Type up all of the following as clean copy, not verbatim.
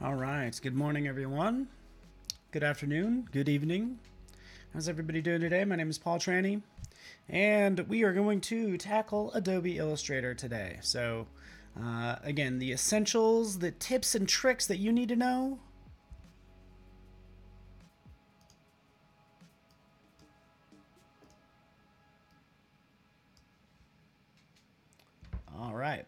All right. Good morning, everyone. Good afternoon. Good evening. How's everybody doing today? My name is Paul Trani, and we are going to tackle Adobe Illustrator today. So, again, the essentials, the tips and tricks that you need to know. All right.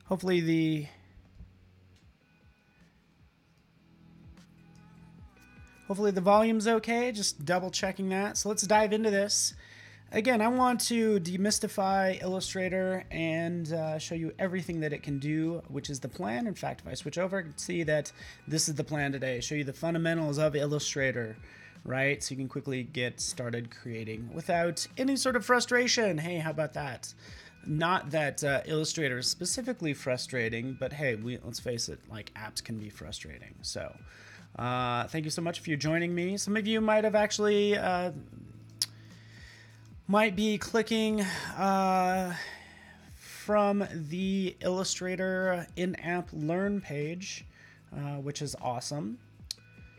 Hopefully the volume's okay, just double checking that. So let's dive into this. Again, I want to demystify Illustrator and show you everything that it can do, which is the plan. In fact, if I switch over, I can see that this is the plan today. Show you the fundamentals of Illustrator, right? So you can quickly get started creating without any sort of frustration. Hey, how about that? Not that Illustrator is specifically frustrating, but hey, let's face it, like apps can be frustrating. So thank you so much for joining me. Some of you might have actually might be clicking from the Illustrator in-app Learn page, which is awesome.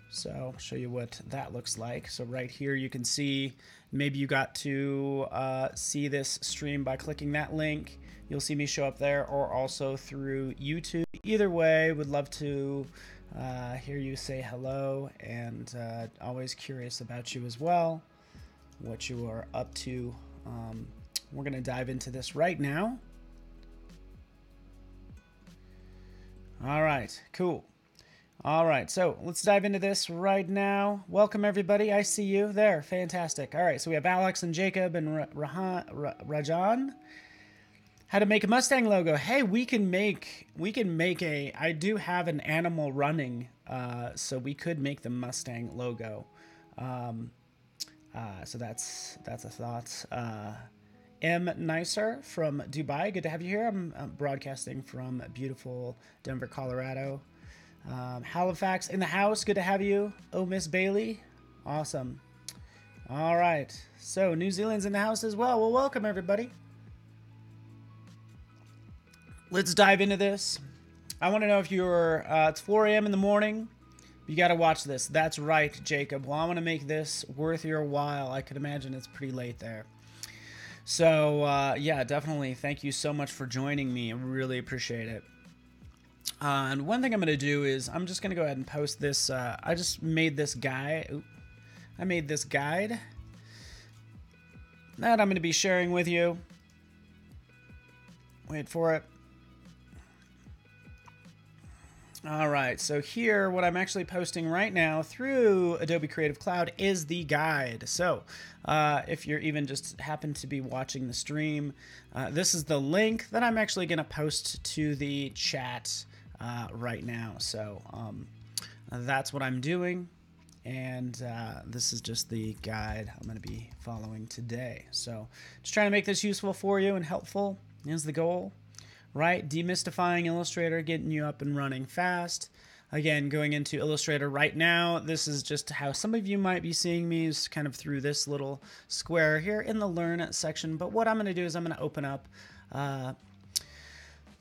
So I'll show you what that looks like. So right here you can see, maybe you got to see this stream by clicking that link. You'll see me show up there, or also through YouTube. Either way, would love to hear you say hello, and always curious about you as well, what you are up to. We're going to dive into this right now. All right, cool. All right, so let's dive into this right now. Welcome, everybody. I see you there. Fantastic. All right, so we have Alex and Jacob and Rajan. How to make a Mustang logo. Hey, we can make a, I do have an animal running, so we could make the Mustang logo. So that's a thought. M. Nicer from Dubai. Good to have you here. I'm broadcasting from beautiful Denver, Colorado. Halifax in the house. Good to have you. Oh, Miss Bailey. Awesome. All right. So New Zealand's in the house as well. Well, welcome, everybody. Let's dive into this. I want to know if you're, it's 4 a.m. in the morning. You got to watch this. That's right, Jacob. Well, I want to make this worth your while. I could imagine it's pretty late there. So, yeah, definitely. Thank you so much for joining me. I really appreciate it. And one thing I'm going to do is I'm just going to go ahead and post this. I just made this guide. I made this guide that I'm going to be sharing with you. Wait for it. All right, so here, what I'm actually posting right now through Adobe Creative Cloud is the guide. So if you're even just happen to be watching the stream, this is the link that I'm actually going to post to the chat right now. So that's what I'm doing, and this is just the guide I'm going to be following today. So just trying to make this useful for you and helpful is the goal. Right, demystifying Illustrator, getting you up and running fast. Again, going into Illustrator right now, this is just how some of you might be seeing me, is kind of through this little square here in the Learn section. But what I'm going to do is I'm going to open up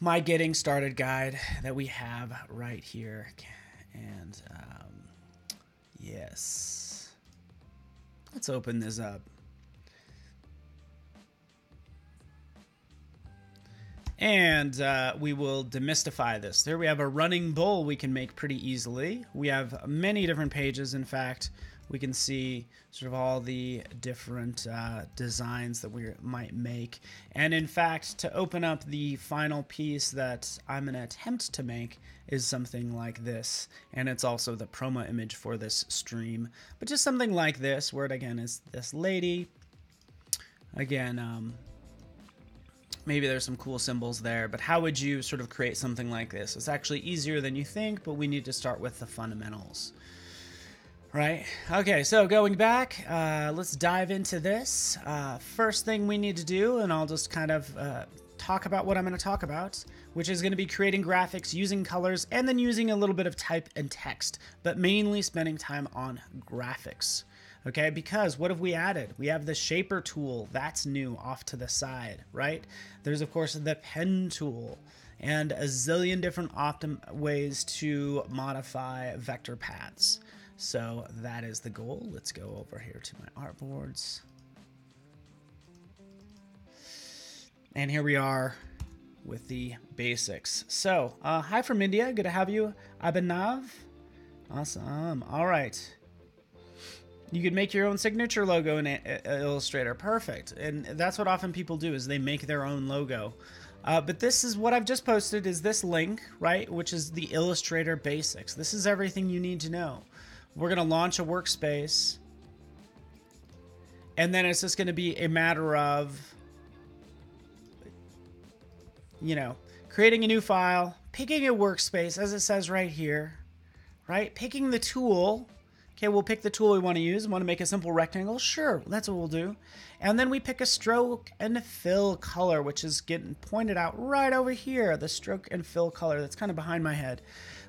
my Getting Started guide that we have right here. And yes, let's open this up. And we will demystify this. There we have a running bull we can make pretty easily. We have many different pages. In fact, we can see sort of all the different designs that we might make. And in fact, to open up the final piece that I'm going to attempt to make is something like this. And it's also the promo image for this stream. But just something like this, where it again is this lady. Again, maybe there's some cool symbols there, but how would you sort of create something like this? It's actually easier than you think, but we need to start with the fundamentals. Right? Okay, so going back, let's dive into this. First thing we need to do, and I'll just kind of talk about what I'm going to talk about, which is going to be creating graphics, using colors, and then using a little bit of type and text, but mainly spending time on graphics. Okay, because what have we added? We have the shaper tool. That's new off to the side, right? There's, of course, the pen tool and a zillion different ways to modify vector paths. So that is the goal. Let's go over here to my artboards. And here we are with the basics. So, hi from India. Good to have you, Abhinav. Awesome. All right. You could make your own signature logo in Illustrator. Perfect. And that's what often people do, is they make their own logo. But this is what I've just posted, is this link, right? Which is the Illustrator basics. This is everything you need to know. We're going to launch a workspace. And then it's just going to be a matter of, you know, creating a new file, picking a workspace, as it says right here, right? Picking the tool. Okay, we'll pick the tool we want to use. We want to make a simple rectangle. Sure, that's what we'll do. And then we pick a stroke and fill color, which is getting pointed out right over here. The stroke and fill color. That's kind of behind my head.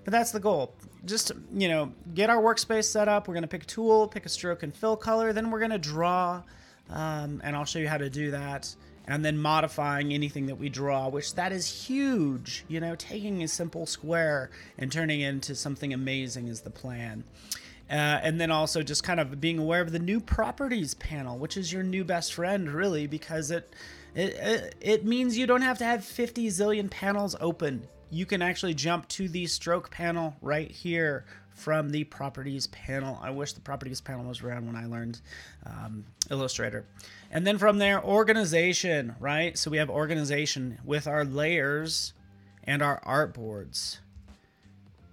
But that's the goal. Just, you know, get our workspace set up. We're going to pick a tool, pick a stroke and fill color. Then we're going to draw, and I'll show you how to do that. And then modifying anything that we draw, which that is huge. You know, taking a simple square and turning it into something amazing is the plan. And then also just kind of being aware of the new properties panel, which is your new best friend, really, because it means you don't have to have 50 zillion panels open. You can actually jump to the stroke panel right here from the properties panel. I wish the properties panel was around when I learned Illustrator. And then from there, organization, right? So we have organization with our layers and our artboards.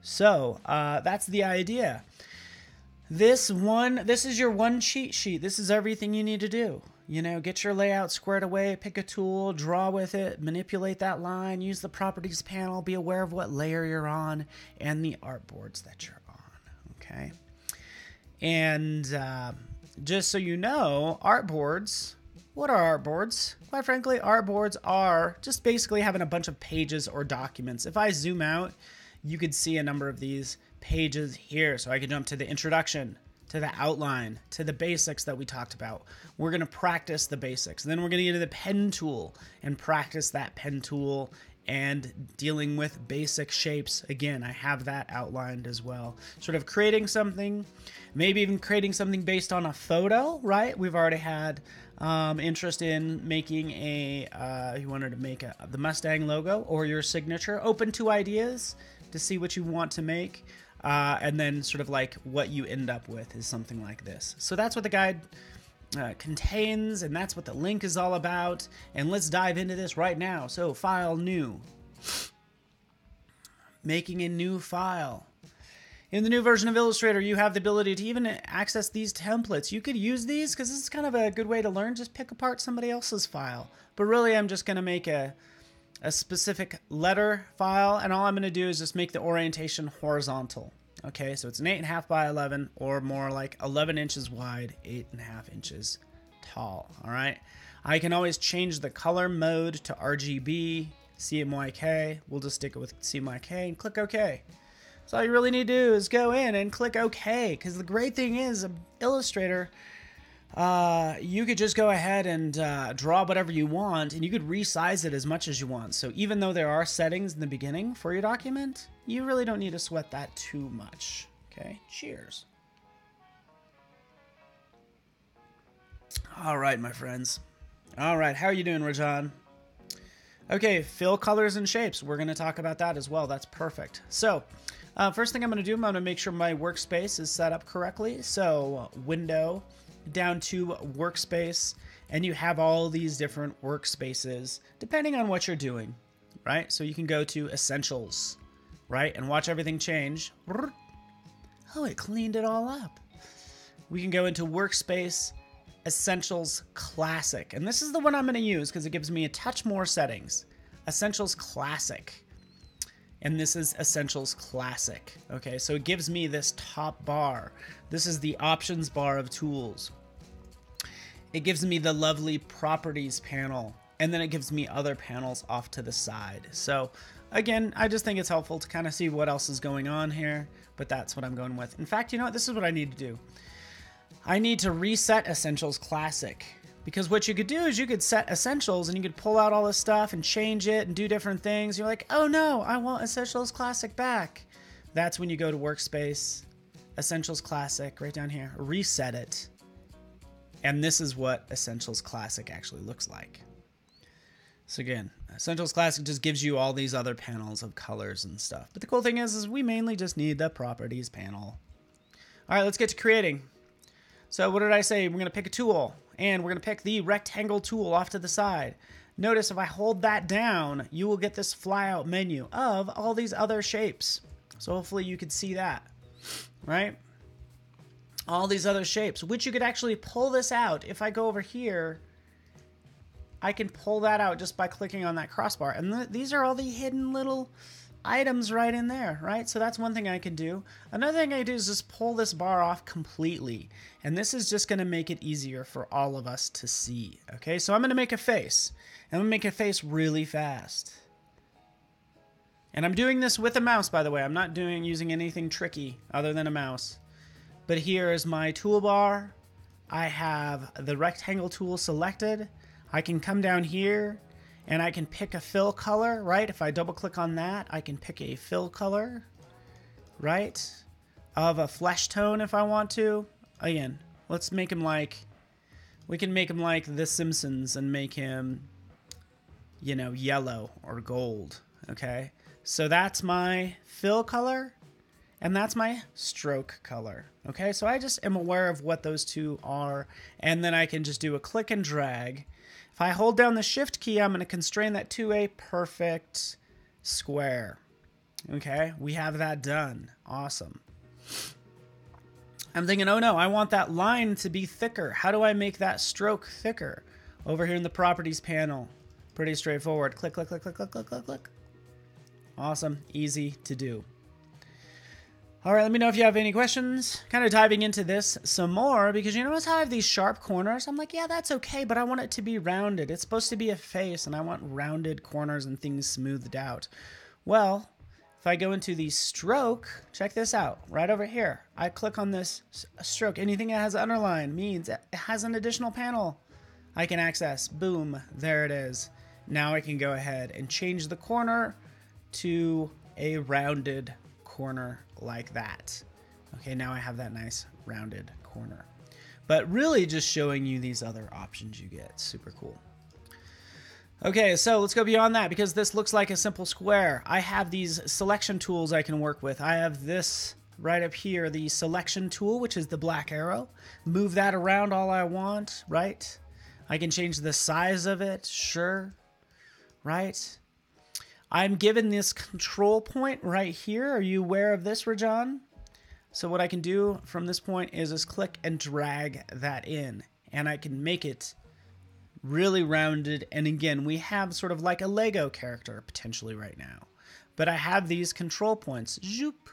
So that's the idea. This is your one cheat sheet. This is everything you need to do. You know, get your layout squared away, pick a tool, draw with it, manipulate that line, use the properties panel, be aware of what layer you're on, and the artboards that you're on, okay? And just so you know, artboards, what are artboards? Quite frankly, artboards are just basically having a bunch of pages or documents. If I zoom out, you could see a number of these pages here. So I can jump to the introduction, to the outline, to the basics that we talked about. We're going to practice the basics. Then we're going to get to the pen tool and practice that pen tool and dealing with basic shapes. Again, I have that outlined as well. Sort of creating something, maybe even creating something based on a photo, right? We've already had interest in making you wanted to make the Mustang logo or your signature. Open to ideas to see what you want to make. And then sort of like what you end up with is something like this. So that's what the guide contains, and that's what the link is all about. And let's dive into this right now. So file, new. Making a new file. In the new version of Illustrator, you have the ability to even access these templates. You could use these because this is kind of a good way to learn. Just pick apart somebody else's file. But really, I'm just going to make a specific letter file, and all I'm going to do is just make the orientation horizontal. Okay, so it's an 8.5 by 11, or more like 11 inches wide, 8.5 inches tall. All right, I can always change the color mode to RGB, CMYK. We'll just stick it with CMYK and click OK. So all you really need to do is go in and click OK, because the great thing is Illustrator, you could just go ahead and draw whatever you want, and you could resize it as much as you want. So even though there are settings in the beginning for your document, you really don't need to sweat that too much. Okay, cheers. All right, my friends. All right, how are you doing, Rajan? Okay, fill colors and shapes. We're going to talk about that as well. That's perfect. So first thing I'm going to do, I'm going to make sure my workspace is set up correctly. So window, down to workspace, and you have all these different workspaces depending on what you're doing, right? So you can go to essentials, right? And watch everything change. Oh, it cleaned it all up. We can go into workspace, essentials, classic. And this is the one I'm going to use because it gives me a touch more settings. Essentials classic. And this is Essentials Classic. Okay, so it gives me this top bar. This is the options bar of tools. It gives me the lovely properties panel, and then it gives me other panels off to the side. So again, I just think it's helpful to kind of see what else is going on here, but that's what I'm going with. In fact, you know what? This is what I need to do. I need to reset Essentials Classic. Because what you could do is you could set Essentials and you could pull out all this stuff and change it and do different things. You're like, oh no, I want Essentials Classic back. That's when you go to Workspace, Essentials Classic, right down here, reset it. And this is what Essentials Classic actually looks like. So again, Essentials Classic just gives you all these other panels of colors and stuff. But the cool thing is we mainly just need the properties panel. All right, let's get to creating. So what did I say? We're going to pick a tool, and we're going to pick the rectangle tool off to the side. Notice if I hold that down, you will get this flyout menu of all these other shapes. So hopefully you could see that, right? All these other shapes, which you could actually pull this out. If I go over here, I can pull that out just by clicking on that crossbar. And these are all the hidden little items right in there, right? So that's one thing I can do. Another thing I do is just pull this bar off completely. And this is just going to make it easier for all of us to see. Okay, so I'm going to make a face. And I'm going to make a face really fast. And I'm doing this with a mouse, by the way. I'm not using anything tricky other than a mouse. But here is my toolbar. I have the rectangle tool selected. I can come down here and I can pick a fill color, right? If I double click on that, I can pick a fill color, right? Of a flesh tone if I want to. Again, let's make him like, we can make him like The Simpsons and make him, you know, yellow or gold, okay? So that's my fill color and that's my stroke color, okay? So I just am aware of what those two are, and then I can just do a click and drag. If I hold down the shift key, I'm going to constrain that to a perfect square. Okay, we have that done. Awesome. I'm thinking, oh no, I want that line to be thicker. How do I make that stroke thicker? Over here in the properties panel. Pretty straightforward. Click, click, click, click, click, click, click, click. Awesome. Easy to do. All right, let me know if you have any questions. Kind of diving into this some more, because you notice how I have these sharp corners? I'm like, yeah, that's okay, but I want it to be rounded. It's supposed to be a face, and I want rounded corners and things smoothed out. Well, if I go into the stroke, check this out. Right over here, I click on this stroke. Anything that has underline means it has an additional panel I can access. Boom, there it is. Now I can go ahead and change the corner to a rounded corner like that. Okay, now I have that nice rounded corner. But really just showing you these other options you get. Super cool. Okay, so let's go beyond that, because this looks like a simple square. I have these selection tools I can work with. I have this right up here, the selection tool, which is the black arrow. Move that around all I want, right? I can change the size of it, sure, right? I'm given this control point right here. Are you aware of this, Rajan? So what I can do from this point is just click and drag that in, and I can make it really rounded. And again, we have sort of like a Lego character potentially right now, but I have these control points, zoop,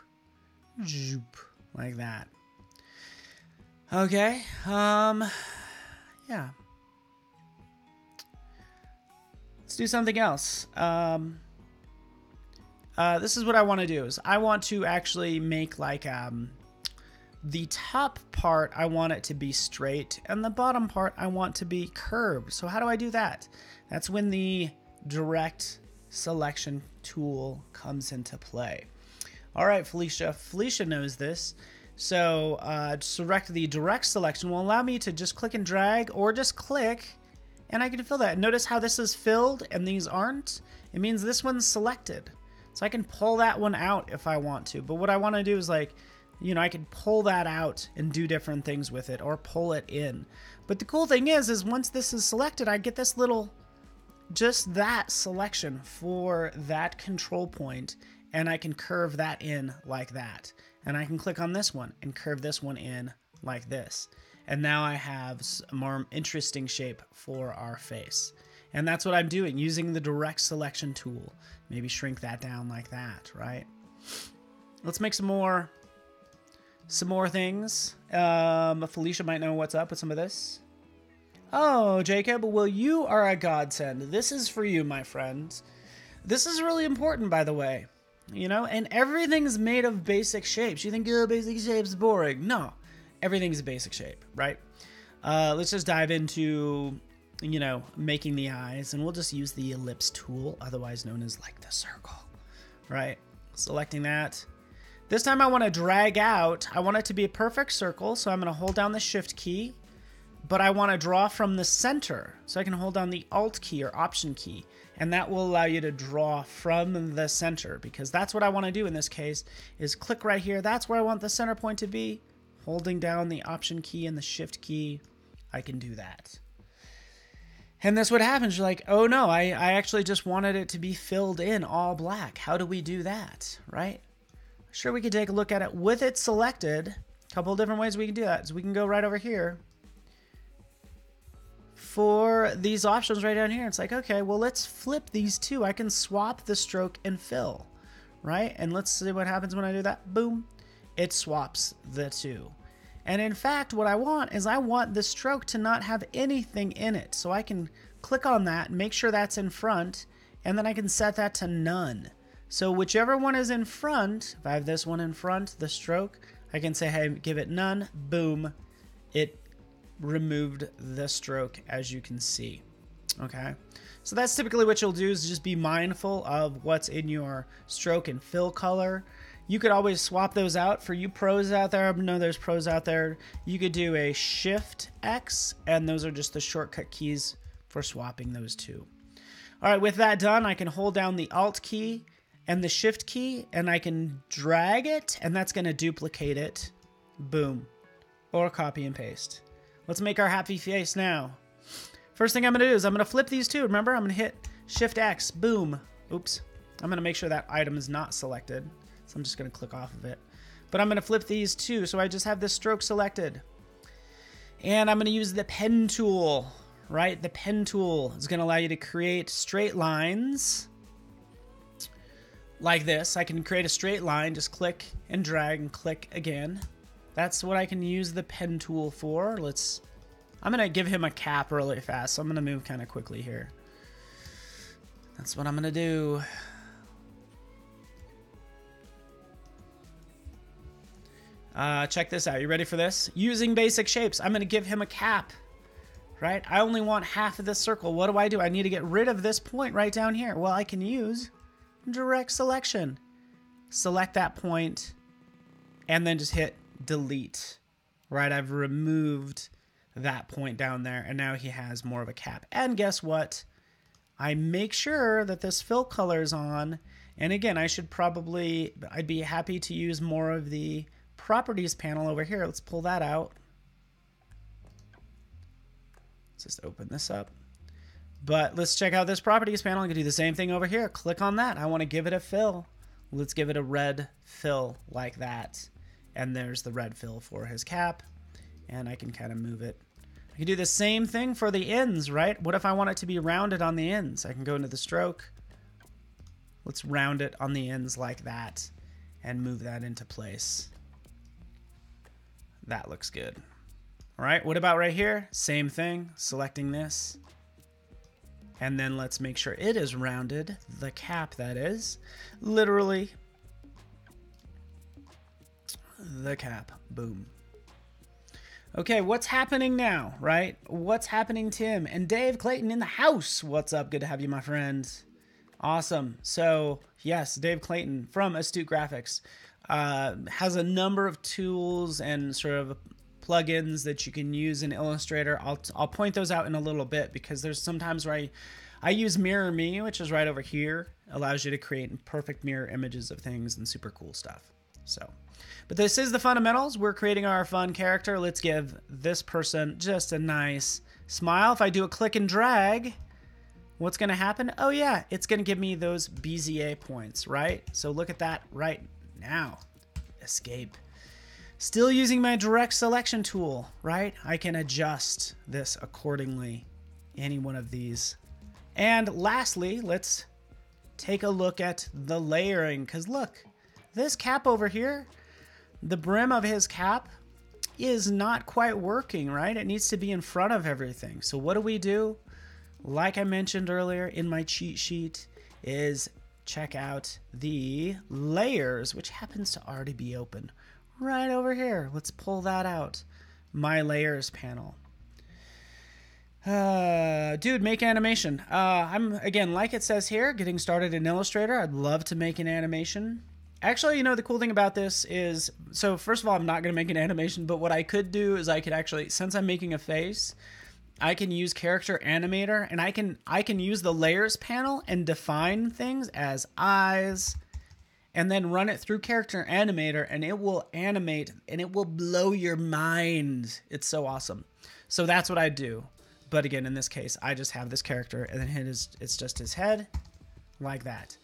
zoop, like that. Okay, yeah. Let's do something else. This is what I want to do. Is I want to actually make like the top part, I want it to be straight, and the bottom part I want to be curved. So how do I do that? That's when the direct selection tool comes into play. All right, Felicia. Felicia knows this. So select the direct selection will allow me to just click and drag, or just click, and I can fill that. Notice how this is filled and these aren't? It means this one's selected. So I can pull that one out if I want to. But what I want to do is, like, you know, I can pull that out and do different things with it, or pull it in. But the cool thing is once this is selected, I get this little, just that selection for that control point, and I can curve that in like that. And I can click on this one and curve this one in like this. And now I have a more interesting shape for our face. And that's what I'm doing, using the direct selection tool. Maybe shrink that down like that, right? Let's make some more things. Felicia might know what's up with some of this. Oh, Jacob, well, you are a godsend. This is for you, my friend. This is really important, by the way. You know, and everything's made of basic shapes. You think, oh, basic shapes boring. No. everything's a basic shape, right? Let's just dive into, making the eyes, and we'll just use the ellipse tool, otherwise known as like the circle, right? Selecting that. This time I want to drag out. I want it to be a perfect circle, so I'm going to hold down the Shift key, but I want to draw from the center, so I can hold down the Alt key or Option key, and that will allow you to draw from the center, because that's what I want to do in this case, is click right here. That's where I want the center point to be. Holding down the Option key and the Shift key, I can do that. And that's what happens. You're like, oh no, I actually just wanted it to be filled in all black. How do we do that, right? Sure, we could take a look at it with it selected. A couple of different ways we can do that. So we can go right over here. For these options right down here, it's like, okay, well, let's flip these two. I can swap the stroke and fill, right? And let's see what happens when I do that. Boom. It swaps the two. And in fact, what I want is I want the stroke to not have anything in it. So I can click on that, make sure that's in front, and then I can set that to none. So whichever one is in front, if I have this one in front, the stroke, I can say, hey, give it none. Boom. It removed the stroke, as you can see. Okay. So that's typically what you'll do, is just be mindful of what's in your stroke and fill color. You could always swap those out. For you pros out there, I know there's pros out there, you could do a Shift X, and those are just the shortcut keys for swapping those two. All right, with that done, I can hold down the Alt key and the Shift key, and I can drag it, and that's going to duplicate it. Boom. Or copy and paste. Let's make our happy face now. First thing I'm going to do is I'm going to flip these two. Remember, I'm going to hit Shift X. Boom. Oops. I'm going to make sure that item is not selected. So I'm just going to click off of it. But I'm going to flip these two, so I just have this stroke selected. And I'm going to use the pen tool, right? The pen tool is going to allow you to create straight lines like this. I can create a straight line, just click and drag and click again. That's what I can use the pen tool for. I'm going to give him a cap really fast, so I'm going to move kind of quickly here. That's what I'm going to do. Check this out. You ready for this? Using basic shapes, I'm going to give him a cap, right? I only want half of this circle. What do? I need to get rid of this point right down here. Well, I can use direct selection. Select that point and then just hit delete, right? I've removed that point down there, and now he has more of a cap. And guess what? I make sure that this fill color is on. And again, I'd be happy to use more of the properties panel over here. Let's pull that out. Let's just open this up. But let's check out this properties panel. I can do the same thing over here. Click on that. I want to give it a fill. Let's give it a red fill like that. And there's the red fill for his cap. And I can kind of move it. I can do the same thing for the ends, right? What if I want it to be rounded on the ends? I can go into the stroke. Let's round it on the ends like that and move that into place. That looks good. All right, what about right here? Same thing, selecting this. And then let's make sure it is rounded, the cap that is. Literally, the cap, boom. Okay, what's happening now, right? What's happening, Tim? And Dave Clayton in the house. What's up? Good to have you, my friend. Awesome. So, yes, Dave Clayton from Astute Graphics has a number of tools and sort of plugins that you can use in Illustrator. I'll point those out in a little bit, because there's sometimes where I use Mirror Me, which is right over here. Allows you to create perfect mirror images of things and super cool stuff. So, but this is the fundamentals. We're creating our fun character. Let's give this person just a nice smile. If I do a click and drag, what's going to happen? Oh yeah, it's going to give me those Bezier points, right? So look at that right now. Escape. Still using my direct selection tool, right? I can adjust this accordingly, any one of these. And lastly, let's take a look at the layering, because look, this cap over here, the brim of his cap is not quite working, right? It needs to be in front of everything. So what do? Like I mentioned earlier in my cheat sheet, is check out the layers, which happens to already be open right over here. Let's pull that out. my layers panel. Dude, make animation. I'm, again, like it says here, getting started in Illustrator. I'd love to make an animation. Actually, you know, the cool thing about this is, so first of all, I'm not going to make an animation, but what I could do is I could actually, since I'm making a face, I can use Character Animator, and I can use the Layers panel and define things as eyes, and then run it through Character Animator, and it will animate, and it will blow your mind. It's so awesome. So that's what I do. But again, in this case, I just have this character, and then it's just his head, like that.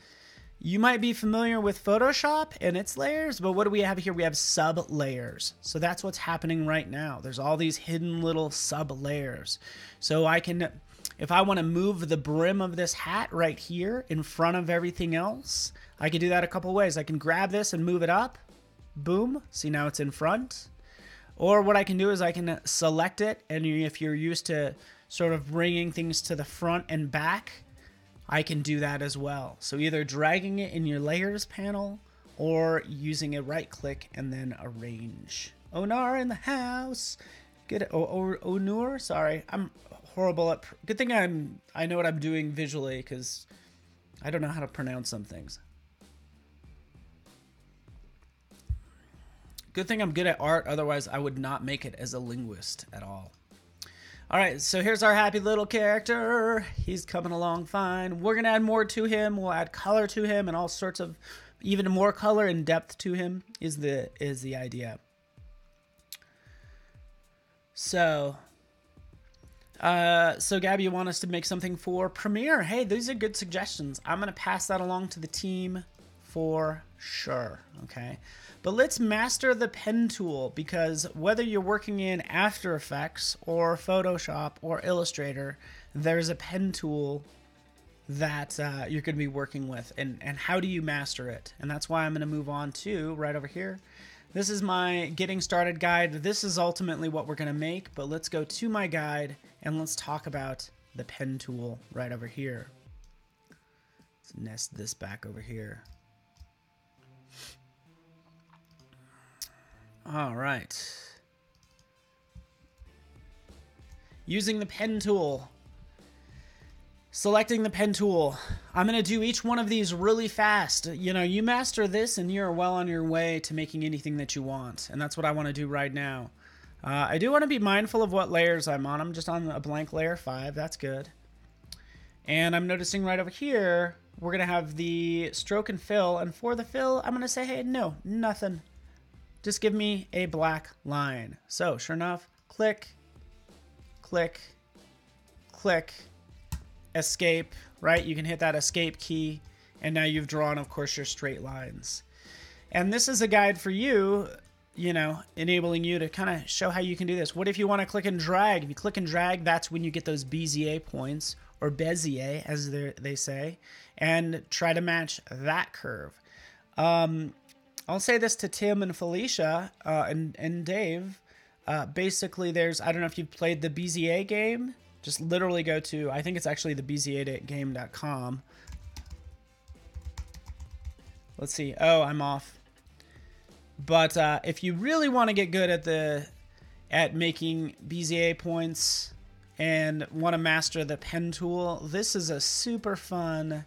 You might be familiar with Photoshop and its layers, but what do we have here? We have sub-layers. So that's what's happening right now. There's all these hidden little sub-layers. So I can, if I want to move the brim of this hat right here in front of everything else, I can do that a couple ways. I can grab this and move it up. Boom. See, now it's in front. Or what I can do is I can select it, and if you're used to sort of bringing things to the front and back, I can do that as well. So either dragging it in your layers panel or using a right click and then arrange. Onar in the house. Good. Onur. Sorry, I'm horrible at. Good thing I know what I'm doing visually, because I don't know how to pronounce some things. Good thing I'm good at art. Otherwise, I would not make it as a linguist at all. All right, so here's our happy little character. He's coming along fine. We're gonna add more to him. We'll add color to him and all sorts of even more color and depth to him is the idea. So Gabby, you want us to make something for Premiere? Hey, these are good suggestions. I'm gonna pass that along to the team for sure. Okay. But let's master the pen tool, because whether you're working in After Effects or Photoshop or Illustrator, there's a pen tool that you're going to be working with. And how do you master it? And that's why I'm going to move on to right over here. This is my getting started guide. This is ultimately what we're going to make, but let's go to my guide and let's talk about the pen tool right over here. Let's nest this back over here. All right. Using the pen tool. Selecting the pen tool. I'm going to do each one of these really fast. You know, you master this and you're well on your way to making anything that you want. And that's what I want to do right now. I do want to be mindful of what layers I'm on. I'm just on a blank layer 5. That's good. And I'm noticing right over here, we're going to have the stroke and fill. And for the fill, I'm going to say, hey, no, nothing. Just give me a black line. So sure enough, click, click, click, escape, right? You can hit that escape key, and now you've drawn, of course, your straight lines. And this is a guide for you, you know, enabling you to kind of show how you can do this. What if you want to click and drag? If you click and drag, that's when you get those Bezier points, or Bezier, as they say, and try to match that curve. I'll say this to Tim and Felicia and Dave. Basically, there's, I don't know if you've played the Bezier game. Just literally go to, I think it's actually the beziergame.com. Let's see. Oh, I'm off. But if you really want to get good at making Bezier points and want to master the pen tool, this is a super fun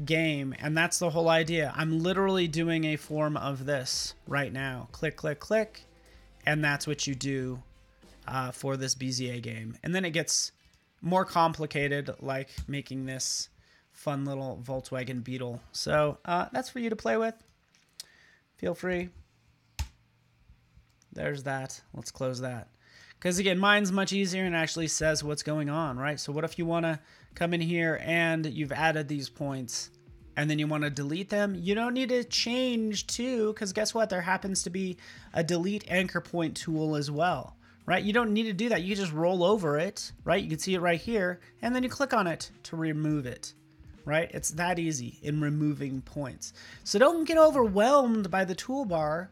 game, and that's the whole idea. I'm literally doing a form of this right now. Click, click, click, and that's what you do for this Bezier game. And then it gets more complicated, like making this fun little Volkswagen Beetle. So that's for you to play with. Feel free. There's that. Let's close that. Because again, mine's much easier and actually says what's going on, right? So what if you want to come in here and you've added these points and then you want to delete them? You don't need to change too, because guess what? There happens to be a delete anchor point tool as well, right? You don't need to do that. You can just roll over it, right? You can see it right here, and then you click on it to remove it, right? It's that easy in removing points. So don't get overwhelmed by the toolbar.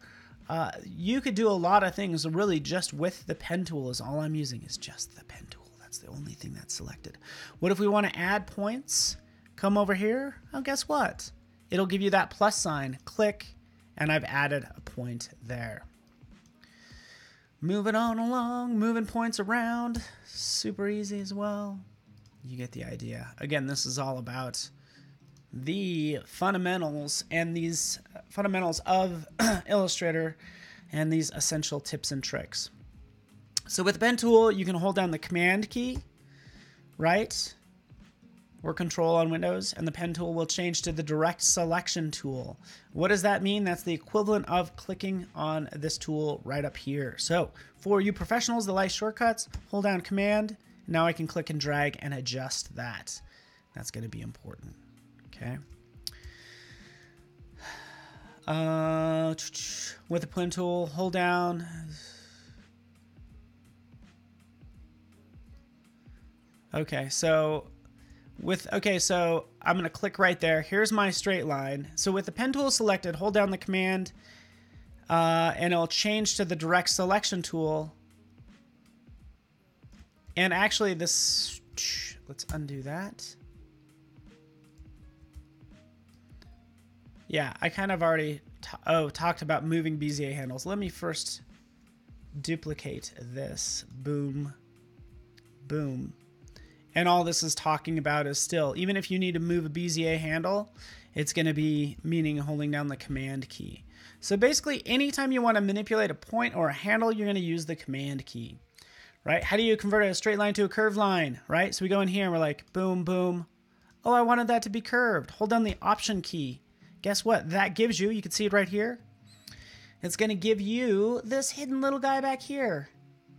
You could do a lot of things really just with the pen tool. Is all I'm using is just the pen tool. That's the only thing that's selected. What if we want to add points? Come over here. Oh, guess what? It'll give you that plus sign. Click, and I've added a point there. Moving on along, moving points around. Super easy as well. You get the idea. Again, this is all about the fundamentals and these fundamentals of Illustrator and these essential tips and tricks. So with the pen tool, you can hold down the command key, right? Or control on Windows, and the pen tool will change to the direct selection tool. What does that mean? That's the equivalent of clicking on this tool right up here. So for you professionals that like shortcuts, hold down command. Now I can click and drag and adjust that. That's going to be important. Okay. With the pen tool, hold down. Okay, so I'm going to click right there. Here's my straight line. So with the pen tool selected, hold down the command and it'll change to the direct selection tool. And actually let's undo that. Yeah, I kind of already talked about moving Bezier handles. Let me first duplicate this. Boom, boom. And all this is talking about is still, even if you need to move a Bezier handle, it's going to be meaning holding down the command key. So basically, anytime you want to manipulate a point or a handle, you're going to use the command key, right? How do you convert a straight line to a curved line, right? So we go in here and we're like, boom, boom. Oh, I wanted that to be curved. Hold down the option key. Guess what? That gives you can see it right here. It's going to give you this hidden little guy back here.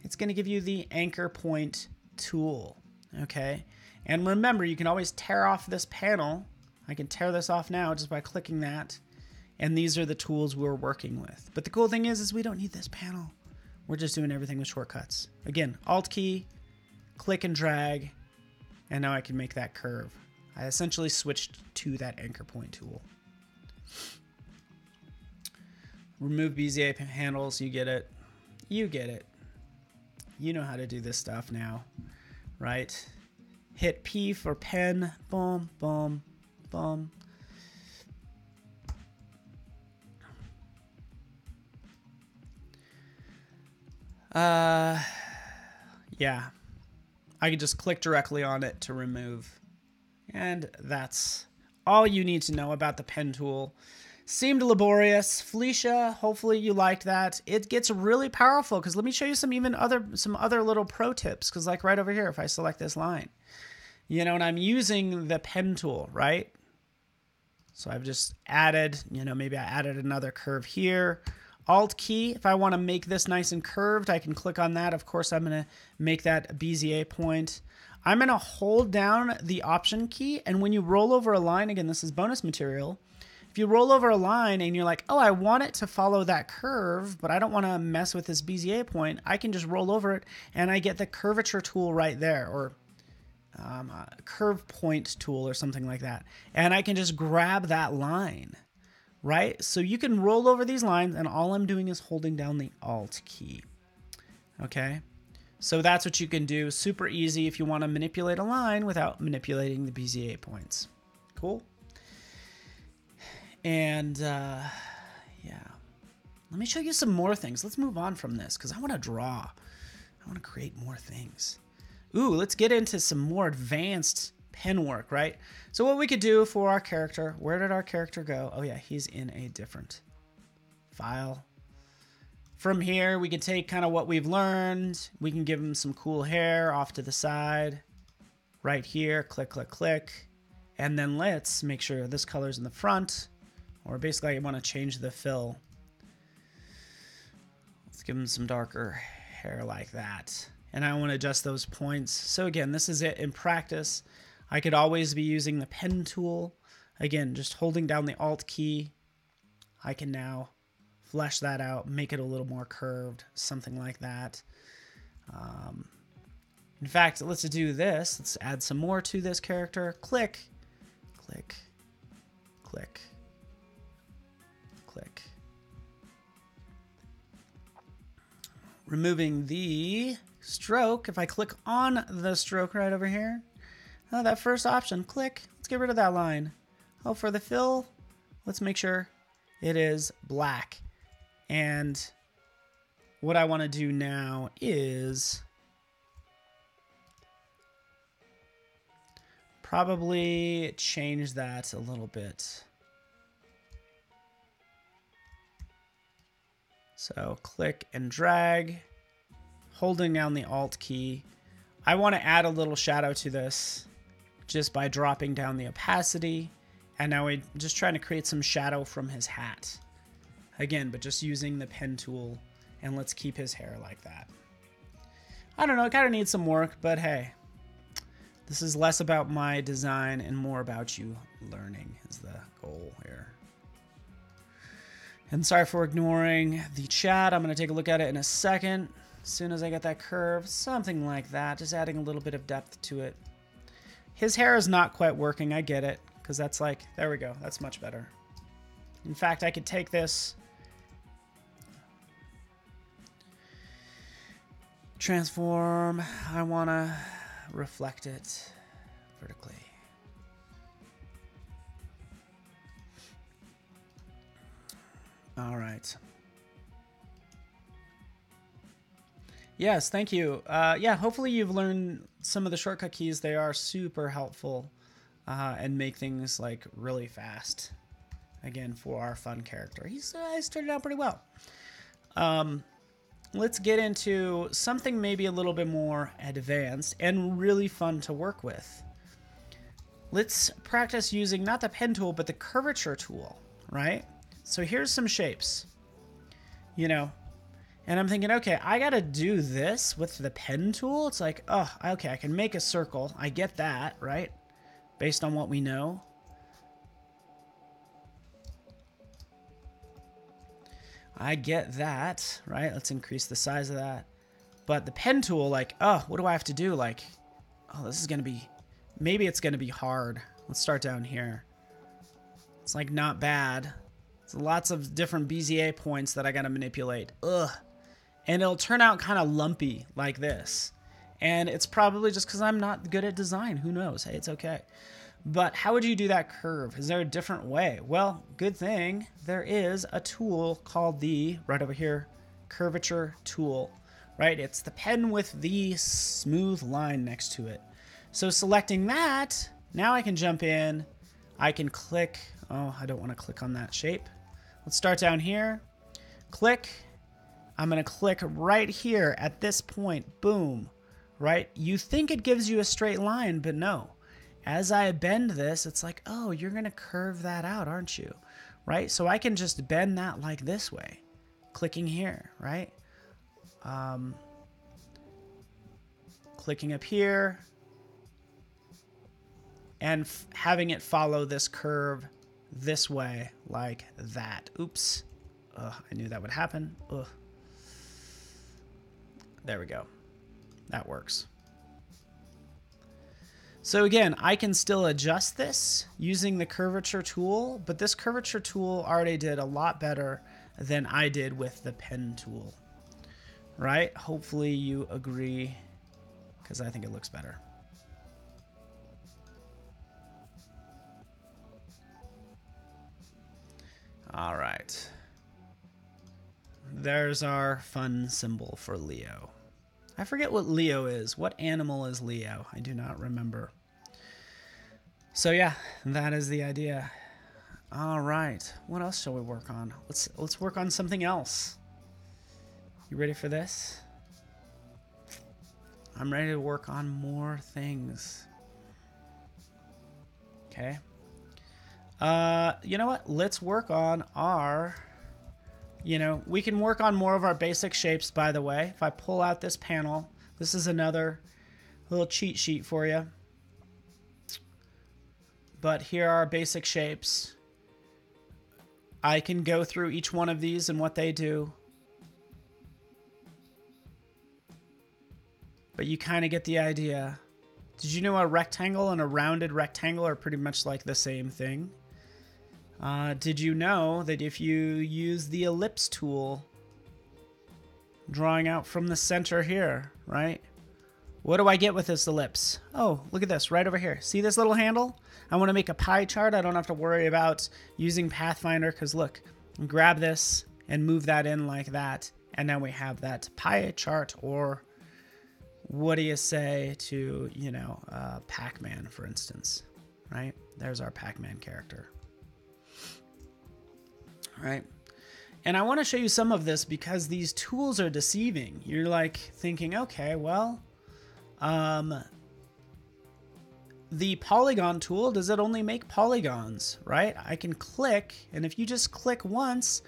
It's going to give you the anchor point tool. Okay, and remember, you can always tear off this panel. I can tear this off now just by clicking that, and these are the tools we're working with. But the cool thing is we don't need this panel. We're just doing everything with shortcuts. Again, Alt key, click and drag, and now I can make that curve. I essentially switched to that anchor point tool. Remove Bezier handles, you get it. You get it. You know how to do this stuff now. Right? Hit P for pen. Boom, boom, boom. Yeah. I can just click directly on it to remove. And that's all you need to know about the pen tool. Seemed laborious. Felicia, hopefully you liked that. It gets really powerful because let me show you some other little pro tips. Because like right over here, if I select this line, and I'm using the pen tool, right? So I've just added, maybe I added another curve here. Alt key, if I want to make this nice and curved, I can click on that. Of course, I'm going to make that Bezier point. I'm going to hold down the option key. And when you roll over a line, again, this is bonus material. If you roll over a line and you're like, oh, I want it to follow that curve, but I don't want to mess with this Bezier point, I can just roll over it and I get the curvature tool right there, or curve point tool or something like that. And I can just grab that line, right? So you can roll over these lines and all I'm doing is holding down the Alt key. Okay? So that's what you can do. Super easy if you want to manipulate a line without manipulating the Bezier points. Cool? And yeah, let me show you some more things. Let's move on from this because I want to draw. I want to create more things. Ooh, let's get into some more advanced pen work, right? So what we could do for our character, where did our character go? Oh yeah, he's in a different file. From here, we can take kind of what we've learned. We can give him some cool hair off to the side. Right here, click, click, click. And then let's make sure this color's in the front. Or basically I want to change the fill. Let's give him some darker hair like that. And I want to adjust those points. So again, this is it in practice. I could always be using the pen tool. Again, just holding down the Alt key. I can now flesh that out, make it a little more curved, something like that. In fact, let's do this. Let's add some more to this character. Click, click, click. Click. Removing the stroke. If I click on the stroke right over here, oh, that first option, click. Let's get rid of that line. Oh, for the fill, let's make sure it is black. And what I want to do now is probably change that a little bit. So click and drag, holding down the Alt key. I want to add a little shadow to this just by dropping down the opacity. And now we're just trying to create some shadow from his hat. Again, but just using the pen tool, and let's keep his hair like that. I don't know, it kind of needs some work, but hey, this is less about my design and more about you learning is the goal here. And sorry for ignoring the chat. I'm going to take a look at it in a second. As soon as I get that curve, something like that, just adding a little bit of depth to it. His hair is not quite working, I get it, because that's like, there we go, that's much better. In fact, I could take this, transform, I want to reflect it vertically. All right. Yes, thank you. Yeah, hopefully you've learned some of the shortcut keys. They are super helpful and make things like really fast. Again, for our fun character. He started out pretty well. Let's get into something maybe a little bit more advanced and really fun to work with. Let's practice using not the pen tool, but the curvature tool, right? So here's some shapes, you know, and I'm thinking, okay, I got to do this with the pen tool. It's like, oh, okay, I can make a circle. I get that, right? Based on what we know. I get that, right? Let's increase the size of that. But the pen tool, like, oh, what do I have to do? Like, oh, this is going to be, maybe it's going to be hard. Let's start down here. It's like not bad. It's lots of different Bezier points that I got to manipulate. Ugh. And it'll turn out kind of lumpy like this. And it's probably just because I'm not good at design. Who knows? Hey, it's okay. But how would you do that curve? Is there a different way? Well, good thing there is a tool called the, right over here, Curvature Tool, right? It's the pen with the smooth line next to it. So selecting that, now I can jump in. I can click. Oh, I don't want to click on that shape. Let's start down here. Click. I'm going to click right here at this point. Boom. Right? You think it gives you a straight line, but no. As I bend this, it's like, oh, you're going to curve that out, aren't you? Right? So I can just bend that like this way. Clicking here, right? Clicking up here. And having it follow this curve this way, like that. Oops. Ugh, I knew that would happen. Ugh. There we go. That works. So again, I can still adjust this using the curvature tool, but this curvature tool already did a lot better than I did with the pen tool, right? Hopefully you agree, because I think it looks better. All right. There's our fun symbol for Leo. I forget what Leo is. What animal is Leo? I do not remember. So yeah, that is the idea. All right. What else shall we work on? Let's work on something else. You ready for this? I'm ready to work on more things. Okay. You know what? Let's work on our... You know, we can work on more of our basic shapes, by the way. If I pull out this panel, this is another little cheat sheet for you. But here are our basic shapes. I can go through each one of these and what they do. But you kind of get the idea. Did you know a rectangle and a rounded rectangle are pretty much like the same thing? Did you know that if you use the ellipse tool, drawing out from the center here, right? What do I get with this ellipse? Oh, look at this right over here. See this little handle? I want to make a pie chart. I don't have to worry about using Pathfinder because look, grab this and move that in like that. And now we have that pie chart, or what do you say to, you know, Pac-Man, for instance, right? There's our Pac-Man character. All right. And I want to show you some of this because these tools are deceiving. You're like thinking, okay, well, the polygon tool, does it only make polygons, right? I can click, and if you just click once,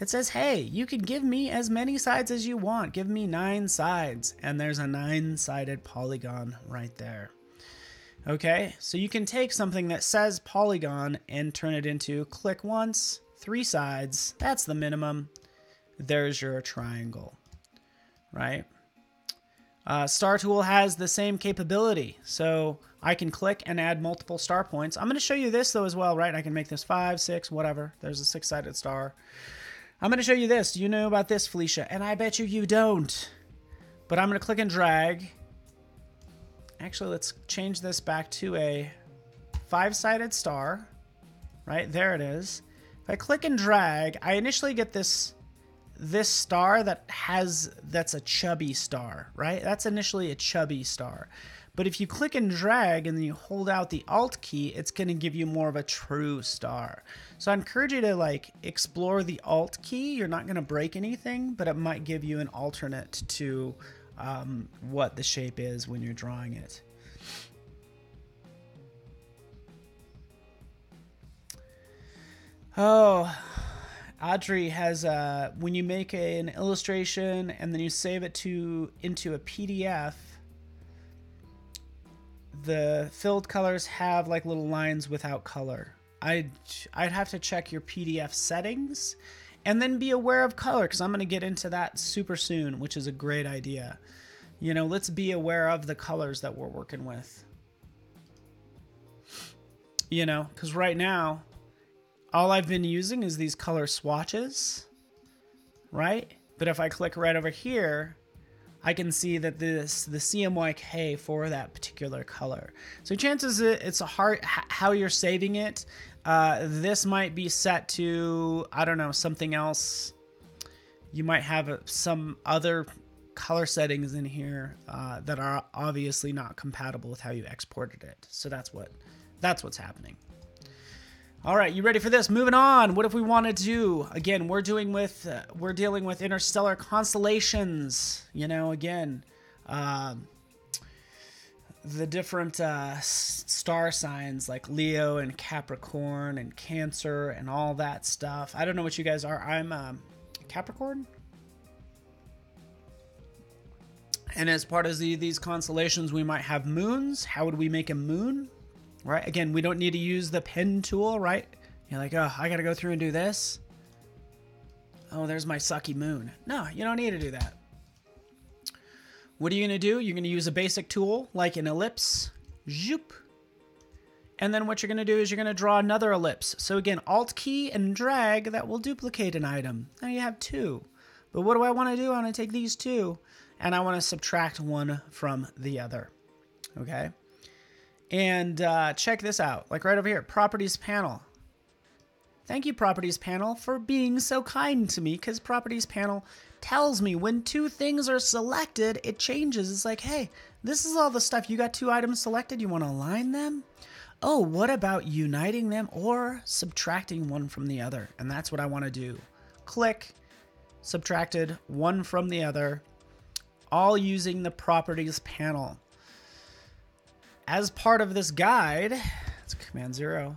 it says, hey, you can give me as many sides as you want. Give me 9 sides. And there's a 9-sided polygon right there. Okay, so you can take something that says polygon and turn it into click once, 3 sides. That's the minimum. There's your triangle, right? Star tool has the same capability. So I can click and add multiple star points. I'm going to show you this though as well, right? I can make this 5, 6, whatever. There's a 6-sided star. I'm going to show you this. Do you know about this, Felicia? And I bet you don't. But I'm going to click and drag. Actually, let's change this back to a 5-sided star. Right, there it is. If I click and drag, I initially get this star that's a chubby star, right? That's initially a chubby star. But if you click and drag and then you hold out the Alt key, it's going to give you more of a true star. So I encourage you to like explore the Alt key. You're not going to break anything, but it might give you an alternate to what the shape is when you're drawing it. Oh, Audrey has when you make an illustration and then you save it into a PDF, the filled colors have like little lines without color. I'd have to check your PDF settings and then be aware of color, because I'm going to get into that super soon, which is a great idea. You know, let's be aware of the colors that we're working with. You know, because right now, all I've been using is these color swatches, right? But if I click right over here, I can see that the CMYK for that particular color. So chances it's a hard how you're saving it. This might be set to, I don't know, something else. You might have some other color settings in here that are obviously not compatible with how you exported it. So that's what's happening. All right, you ready for this? Moving on. What if we want to do, again, we're dealing with interstellar constellations. You know, again, the different star signs like Leo and Capricorn and Cancer and all that stuff. I don't know what you guys are. I'm Capricorn. And as part of these constellations, we might have moons. How would we make a moon? Right? Again, we don't need to use the pen tool, right? You're like, oh, I got to go through and do this. Oh, there's my sucky moon. No, you don't need to do that. What are you going to do? You're going to use a basic tool like an ellipse. Zoop. And then what you're going to do is you're going to draw another ellipse. So again, Alt key and drag, that will duplicate an item. Now you have 2. But what do I want to do? I want to take these 2 and I want to subtract one from the other. Okay? And check this out, like right over here, Properties Panel. Thank you, Properties Panel, for being so kind to me, because Properties Panel tells me when 2 things are selected, it changes. It's like, hey, this is all the stuff. You got 2 items selected. You want to align them? Oh, what about uniting them or subtracting one from the other? And that's what I want to do. Click, subtracted one from the other, all using the Properties Panel. As part of this guide, it's Command 0,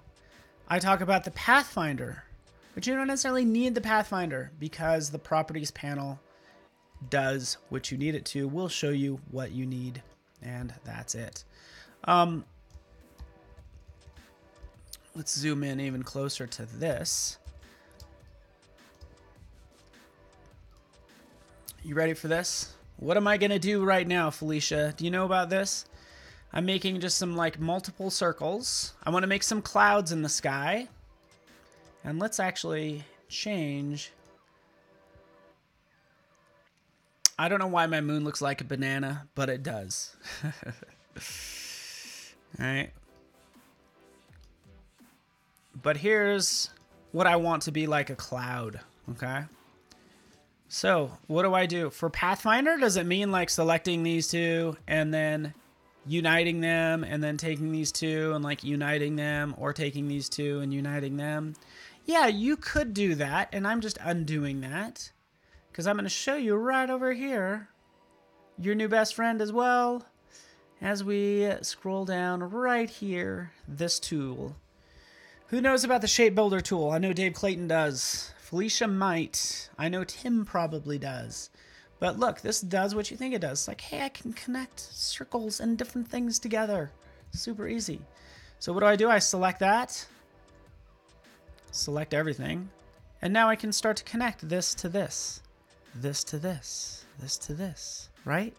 I talk about the Pathfinder, but you don't necessarily need the Pathfinder because the Properties Panel does what you need it to. We'll show you what you need, and that's it. Let's zoom in even closer to this. You ready for this? What am I going to do right now, Felicia? Do you know about this? I'm making just some like multiple circles. I want to make some clouds in the sky. And let's actually change. I don't know why my moon looks like a banana, but it does. All right. But here's what I want to be like a cloud, okay? So what do I do? For Pathfinder, does it mean like selecting these two and then uniting them and then taking these two and like uniting them, or taking these two and uniting them? Yeah, you could do that, and I'm just undoing that because I'm going to show you right over here your new best friend as well. As we scroll down right here, this tool. Who knows about the Shape Builder tool? I know Dave Clayton does. Felicia might. I know Tim probably does. But look, this does what you think it does. It's like, hey, I can connect circles and different things together. Super easy. So what do? I select that. Select everything. And now I can start to connect this to this. This to this. This to this. Right?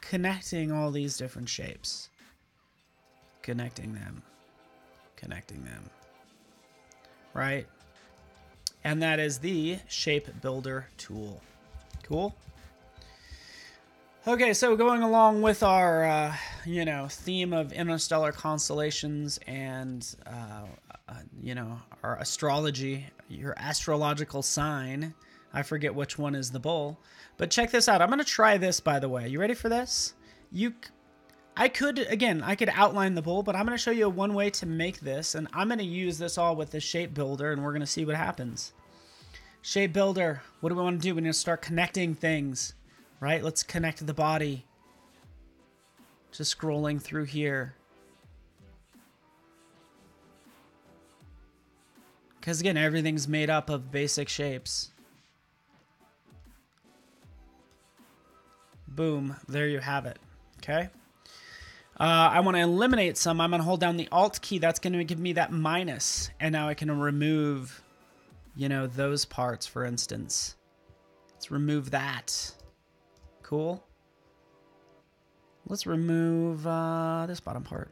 Connecting all these different shapes. Connecting them. Connecting them. Right? And that is the Shape Builder tool. Cool? Okay, so going along with our, theme of interstellar constellations and, our astrology, your astrological sign. I forget which one is the bull. But check this out. I'm going to try this, by the way. You ready for this? I could outline the bull, but I'm going to show you one way to make this. And I'm going to use this all with the Shape Builder, and we're going to see what happens. Shape Builder, what do we want to do? We need to start connecting things, right? Let's connect the body. Just scrolling through here. Because again, everything's made up of basic shapes. Boom, there you have it, okay? I want to eliminate some. I'm going to hold down the Alt key. That's going to give me that minus. And now I can remove, those parts, for instance. Let's remove that. Cool. Let's remove this bottom part.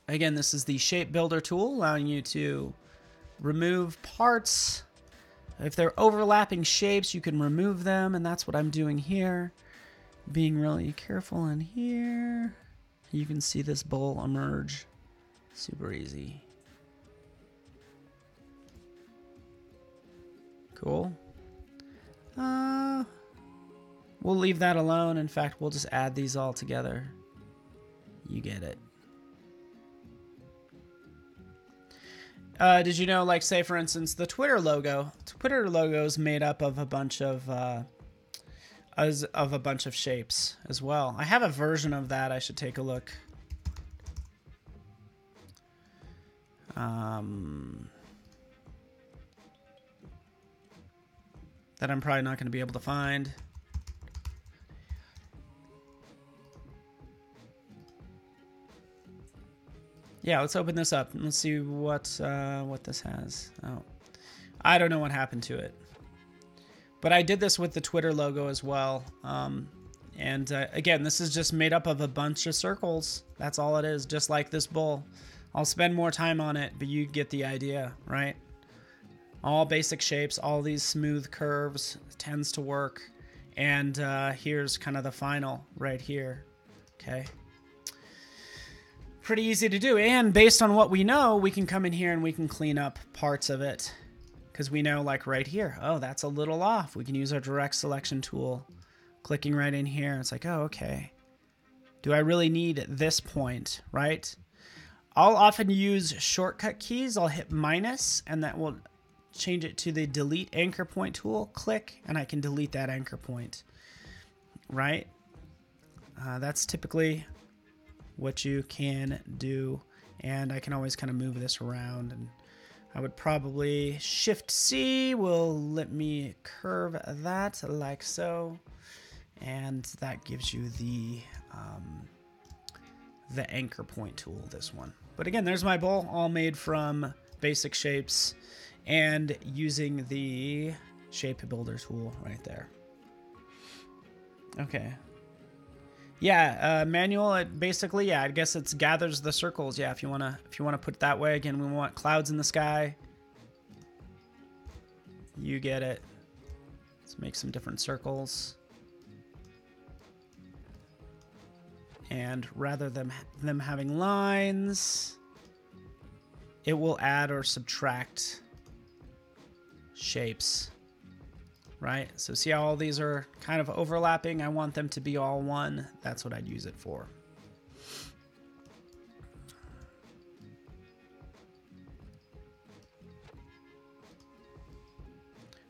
Again, this is the Shape Builder tool, allowing you to remove parts. If they're overlapping shapes, you can remove them, and that's what I'm doing here. Being really careful in here. You can see this bowl emerge. Super easy. Cool. We'll leave that alone. In fact, we'll just add these all together. You get it. Did you know, like, say, for instance, the Twitter logo? Twitter logo is made up of a bunch of shapes as well. I have a version of that. I should take a look. That I'm probably not going to be able to find. Yeah, let's open this up and let's see what this has. Oh, I don't know what happened to it, but I did this with the Twitter logo as well. Again, this is just made up of a bunch of circles. That's all it is, just like this bowl. I'll spend more time on it, but you get the idea, right? All basic shapes, all these smooth curves, tends to work. And here's kind of the final right here. Okay. Pretty easy to do. And based on what we know, we can come in here and we can clean up parts of it. Because we know, like right here, oh, that's a little off. We can use our direct selection tool. Clicking right in here, it's like, oh, okay. Do I really need this point, right? I'll often use shortcut keys. I'll hit minus, and that will change it to the delete anchor point tool. Click, and I can delete that anchor point, right? That's typically what you can do, and I can always kind of move this around, and I would probably Shift C will let me curve that like so, and that gives you the anchor point tool, this one. But again, there's my bowl, all made from basic shapes and using the Shape Builder tool right there. Okay. Yeah, manual. It basically, yeah, I guess it gathers the circles. Yeah, if you wanna put it that way. Again, we want clouds in the sky. You get it. Let's make some different circles. And rather than them having lines, it will add or subtract shapes, right? So see how all these are kind of overlapping? I want them to be all one. That's what I'd use it for.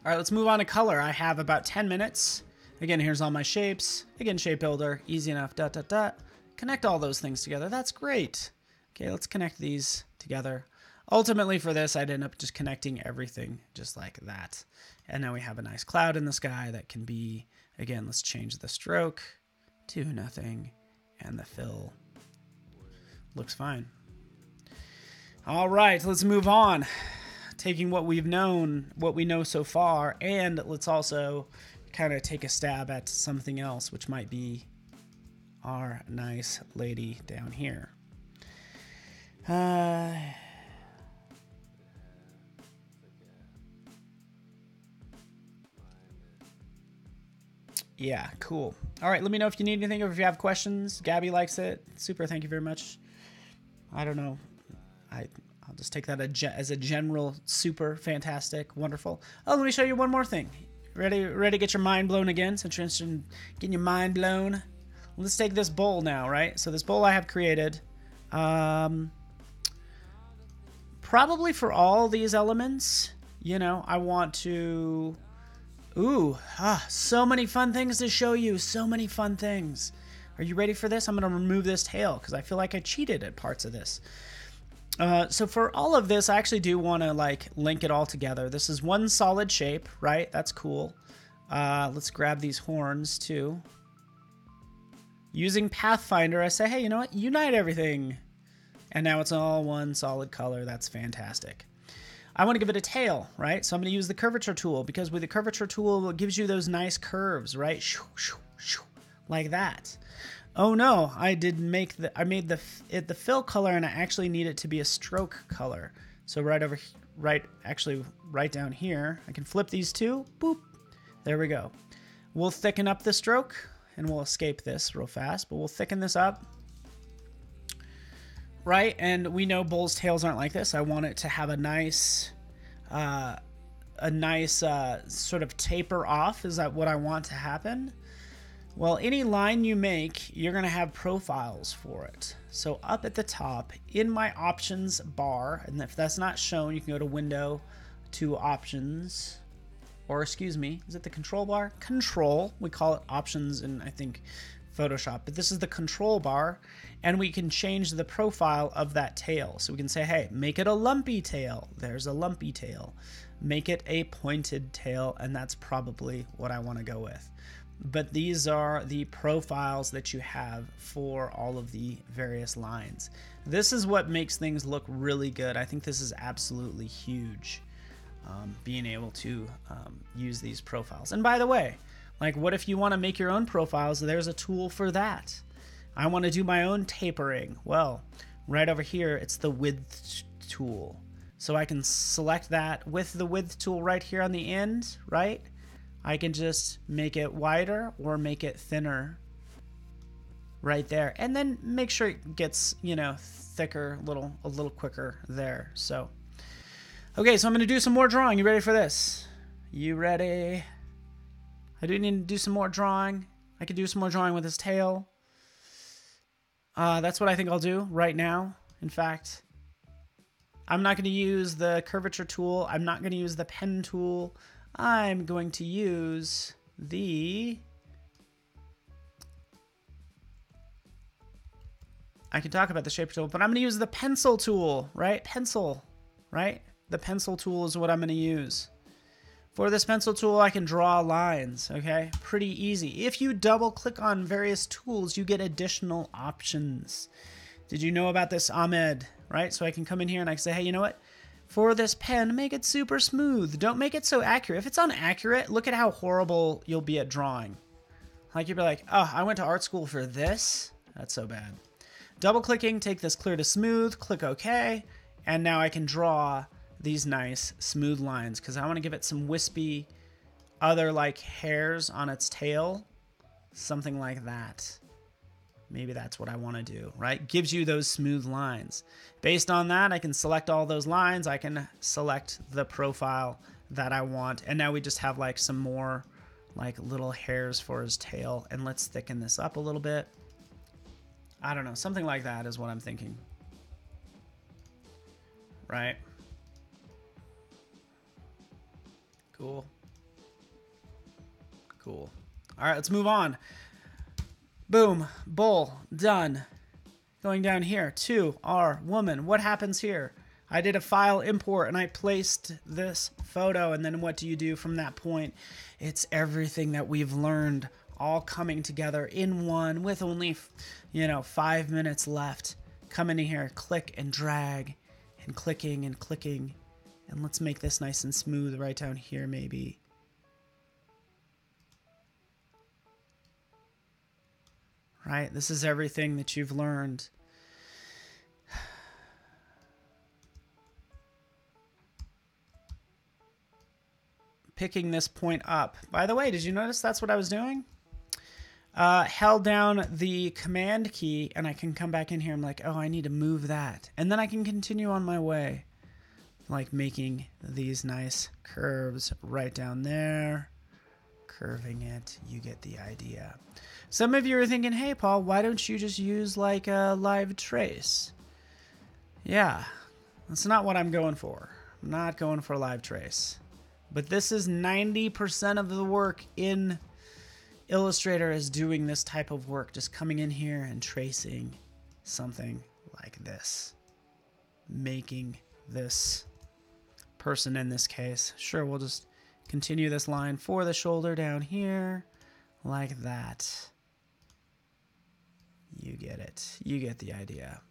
All right, let's move on to color. I have about 10 minutes. Again, here's all my shapes. Again, shape builder, easy enough, dot, dot, dot. Connect all those things together. That's great. Okay, let's connect these together. Ultimately for this, I'd end up just connecting everything just like that. And now we have a nice cloud in the sky that can be, again, let's change the stroke to nothing. And the fill looks fine. All right, let's move on. Taking what we've known, what we know so far, and let's also kind of take a stab at something else, which might be our nice lady down here. Yeah, cool. All right, let me know if you need anything or if you have questions. Gabby likes it. Super, thank you very much. I don't know. I'll just take that as a general super fantastic, wonderful. Oh, let me show you one more thing. Ready to get your mind blown again? Since you're interested in getting your mind blown. Let's take this bowl now, right? So this bowl I have created. Probably for all these elements, you know, I want to... so many fun things to show you. So many fun things. Are you ready for this? I'm going to remove this tail because I feel like I cheated at parts of this. So for all of this, I actually do want to like link it all together. This is one solid shape, right? That's cool. Let's grab these horns too. Using Pathfinder, I say, hey, you know what? Unite everything. And now it's all one solid color. That's fantastic. I want to give it a tail, right? So I'm going to use the Curvature Tool because with the Curvature Tool, it gives you those nice curves, right? Like that. Oh no, I made the fill color and I actually need it to be a stroke color. So right down here, I can flip these two, boop. There we go. We'll thicken up the stroke and we'll escape this real fast, but we'll thicken this up. Right, and we know bull's tails aren't like this. I want it to have a nice sort of taper off. Is that what I want to happen? Well, any line you make, you're going to have profiles for it. So up at the top, in my options bar, and if that's not shown, you can go to Window to Options, or excuse me, is it the Control bar? Control, we call it Options in, I think, Photoshop, but this is the Control bar, and we can change the profile of that tail. So we can say, hey, make it a lumpy tail. There's a lumpy tail. Make it a pointed tail, and that's probably what I want to go with. But these are the profiles that you have for all of the various lines. This is what makes things look really good. I think this is absolutely huge, being able to use these profiles. And by the way, like what if you want to make your own profiles? There's a tool for that. I want to do my own tapering. Well, right over here, it's the width tool. So I can select that with the width tool right here on the end, right? I can just make it wider or make it thinner right there. And then make sure it gets, you know, thicker, a little quicker there. So, okay, so I'm going to do some more drawing. You ready for this? You ready? I do need to do some more drawing. I could do some more drawing with his tail. That's what I think I'll do right now. In fact, I'm not going to use the curvature tool. I'm not going to use the pen tool. I'm going to use the... I can talk about the shape tool, but I'm going to use the pencil tool, right? Pencil, right? The pencil tool is what I'm going to use. For this pencil tool, I can draw lines, okay? Pretty easy. If you double click on various tools, you get additional options. Did you know about this, Ahmed? Right? So I can come in here and I can say, hey, you know what? For this pen, make it super smooth. Don't make it so accurate. If it's inaccurate, look at how horrible you'll be at drawing. Like you'll be like, oh, I went to art school for this? That's so bad. Double clicking, take this clear to smooth, click OK, and now I can draw these nice smooth lines because I want to give it some wispy other like hairs on its tail. Something like that. Maybe that's what I want to do, right? Gives you those smooth lines. Based on that, I can select all those lines. I can select the profile that I want. And now we just have like some more like little hairs for his tail. And let's thicken this up a little bit. I don't know, something like that is what I'm thinking. Right? Cool. Cool. All right, let's move on. Boom, bull, done. Going down here to our woman. What happens here? I did a file import and I placed this photo, and then what do you do from that point? It's everything that we've learned all coming together in one with only, 5 minutes left. Come in here, click and drag and clicking and clicking. And let's make this nice and smooth right down here maybe. Right? This is everything that you've learned. Picking this point up. By the way, did you notice that's what I was doing? Held down the command key and I can come back in here. I'm like, oh, I need to move that. And then I can continue on my way. Like making these nice curves right down there. Curving it. You get the idea. Some of you are thinking, hey, Paul, why don't you just use like a live trace? Yeah, that's not what I'm going for. I'm not going for a live trace. But this is 90% of the work in Illustrator is doing this type of work. Just coming in here and tracing something like this. Making this person in this case. Sure, we'll just continue this line for the shoulder down here like that. You get it. You get the idea.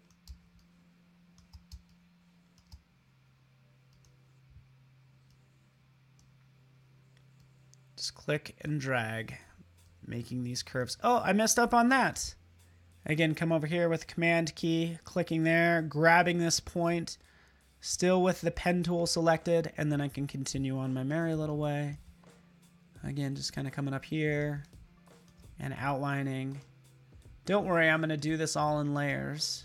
Just click and drag, making these curves. Oh, I messed up on that. Again, come over here with the command key, clicking there, grabbing this point, still with the pen tool selected, and then I can continue on my merry little way. Again, just kind of coming up here and outlining. Don't worry, I'm going to do this all in layers.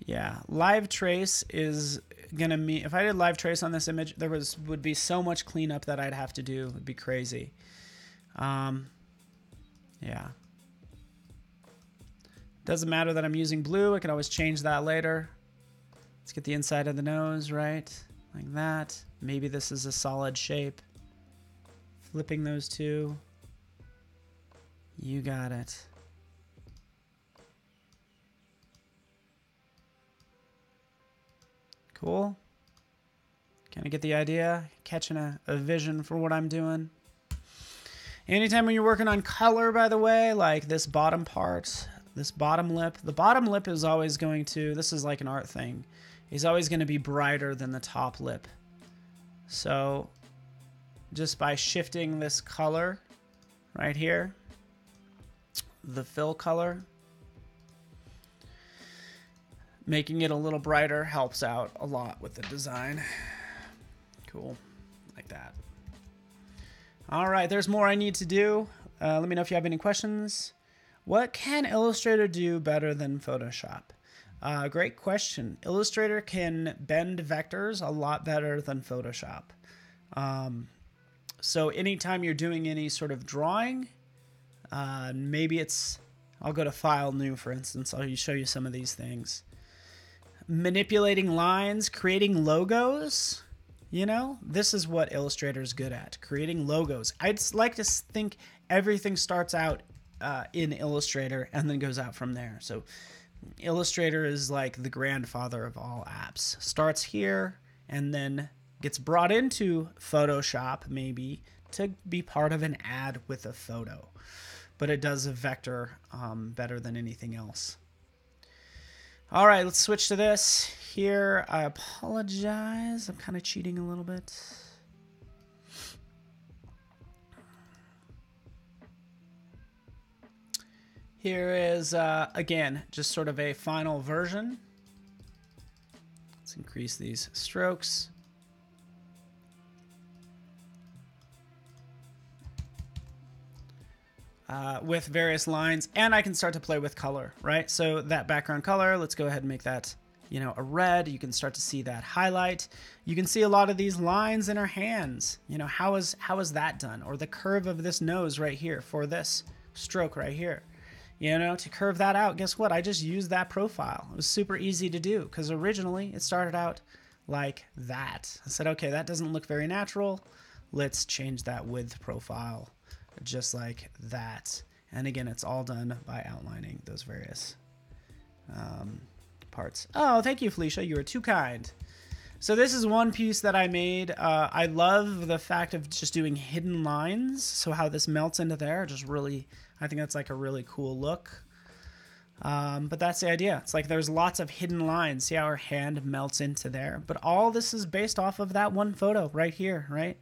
Yeah, live trace is going to mean, if I did live trace on this image, there would be so much cleanup that I'd have to do. It would be crazy. Yeah. Doesn't matter that I'm using blue. I can always change that later. Let's get the inside of the nose, right? Like that. Maybe this is a solid shape. Flipping those two. You got it. Cool. Kind of get the idea? Catching a vision for what I'm doing. Anytime when you're working on color, by the way, like this bottom part, this bottom lip, the bottom lip is always going to, this is like an art thing, is always going to be brighter than the top lip. So just by shifting this color right here, the fill color, making it a little brighter helps out a lot with the design. Cool, like that. All right, there's more I need to do. Let me know if you have any questions. What can Illustrator do better than Photoshop? Great question. Illustrator can bend vectors a lot better than Photoshop. So anytime you're doing any sort of drawing, maybe it's, I'll go to File, New, for instance. I'll show you some of these things. Manipulating lines, creating logos. You know, this is what Illustrator is good at, creating logos. I'd like to think everything starts out in Illustrator and then goes out from there. So Illustrator is like the grandfather of all apps. Starts here and then gets brought into Photoshop maybe to be part of an ad with a photo. But it does a vector better than anything else. All right, let's switch to this. Here, I apologize. I'm kind of cheating a little bit. Here is, again, just sort of a final version. Let's increase these strokes. with various lines, and I can start to play with color, right? So that background color, let's go ahead and make that, you know, a red. You can start to see that highlight. You can see a lot of these lines in our hands. You know, how is that done? Or the curve of this nose right here for this stroke right here. You know, to curve that out, guess what? I just used that profile. It was super easy to do because originally it started out like that. I said, okay, that doesn't look very natural. Let's change that width profile just like that. And again, it's all done by outlining those various parts. Oh, thank you, Felicia. You are too kind. So this is one piece that I made. I love the fact of just doing hidden lines. So how this melts into there, just really, I think that's like a really cool look. But that's the idea. It's like there's lots of hidden lines. See how her hand melts into there? But all this is based off of that one photo right here, right?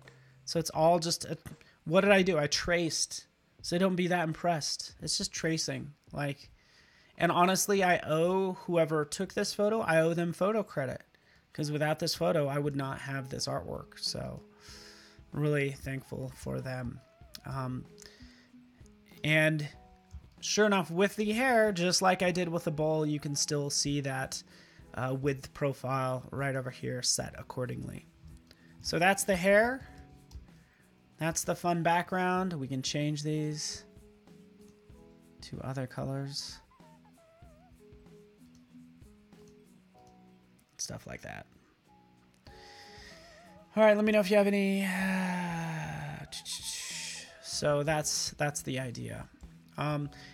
So it's all just, what did I do? I traced. So don't be that impressed. It's just tracing. Like, and honestly, I owe whoever took this photo, I owe them photo credit. Because without this photo, I would not have this artwork. So really thankful for them. And sure enough, with the hair, just like I did with the bowl, you can still see that width profile right over here set accordingly. So that's the hair. That's the fun background. We can change these to other colors. Stuff like that. All right, let me know if you have any. So that's the idea.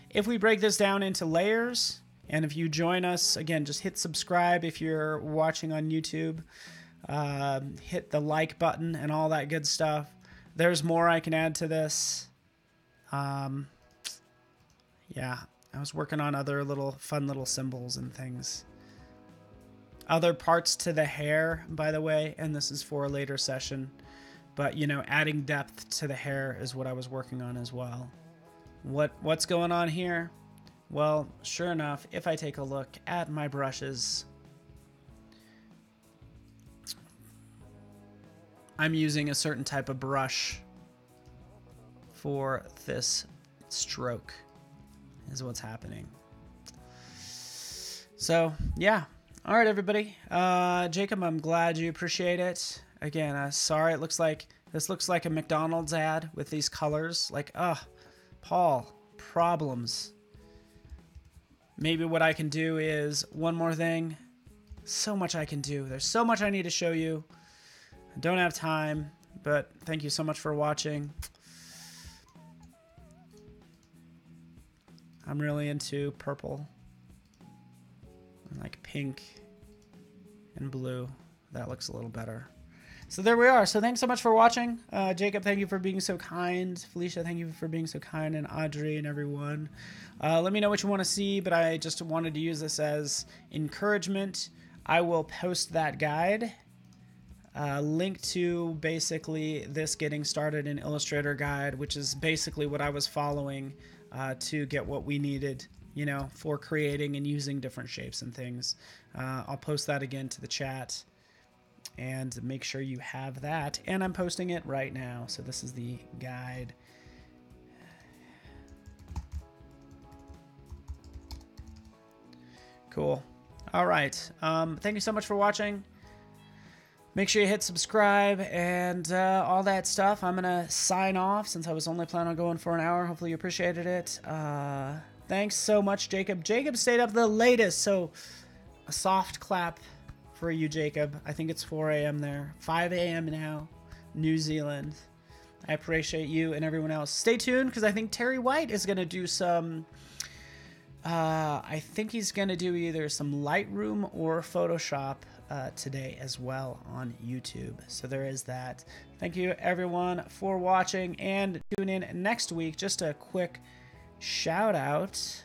If we break this down into layers, and if you join us, again, just hit subscribe if you're watching on YouTube. Hit the like button and all that good stuff. There's more I can add to this. Yeah, I was working on other fun little symbols and things. Other parts to the hair, by the way, and this is for a later session. But, you know, adding depth to the hair is what I was working on as well. What's going on here? Well, sure enough, if I take a look at my brushes, I'm using a certain type of brush for this stroke, is what's happening. So, yeah. All right, everybody. Jacob, I'm glad you appreciate it. Again, sorry, this looks like a McDonald's ad with these colors. Like, Paul, problems. Maybe what I can do is one more thing. So much I can do. There's so much I need to show you. I don't have time, but thank you so much for watching. I'm really into purple, and like pink and blue. That looks a little better. So there we are. So thanks so much for watching. Jacob, thank you for being so kind. Felicia, thank you for being so kind. And Audrey and everyone. Let me know what you want to see, but I just wanted to use this as encouragement. I will post that guide. Link to basically this getting started in Illustrator guide, which is basically what I was following to get what we needed, you know, for creating and using different shapes and things. I'll post that again to the chat and make sure you have that. And I'm posting it right now. So this is the guide. Cool. All right. Thank you so much for watching. Make sure you hit subscribe and all that stuff. I'm going to sign off since I was only planning on going for an hour. Hopefully you appreciated it. Thanks so much, Jacob. Jacob stayed up the latest, so a soft clap for you, Jacob. I think it's 4 a.m. there. 5 a.m. now, New Zealand. I appreciate you and everyone else. Stay tuned because I think Terry White is going to do some... I think he's going to do either some Lightroom or Photoshop today as well on YouTube. So there is that. Thank you everyone for watching and tune in next week. Just a quick shout out.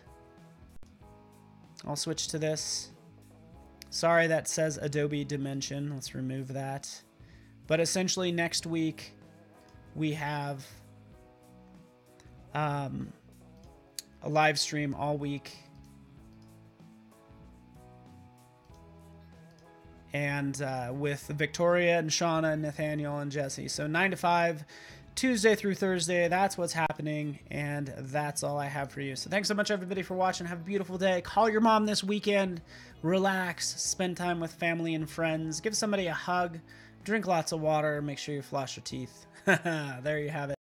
I'll switch to this. Sorry, that says Adobe Dimension. Let's remove that. But essentially next week we have a live stream all week. And with Victoria and Shauna and Nathaniel and Jesse. So 9 to 5 Tuesday through Thursday, that's what's happening, and that's all I have for you. So thanks so much, everybody, for watching. Have a beautiful day. Call your mom this weekend. Relax. Spend time with family and friends. Give somebody a hug. Drink lots of water. Make sure you floss your teeth. There you have it.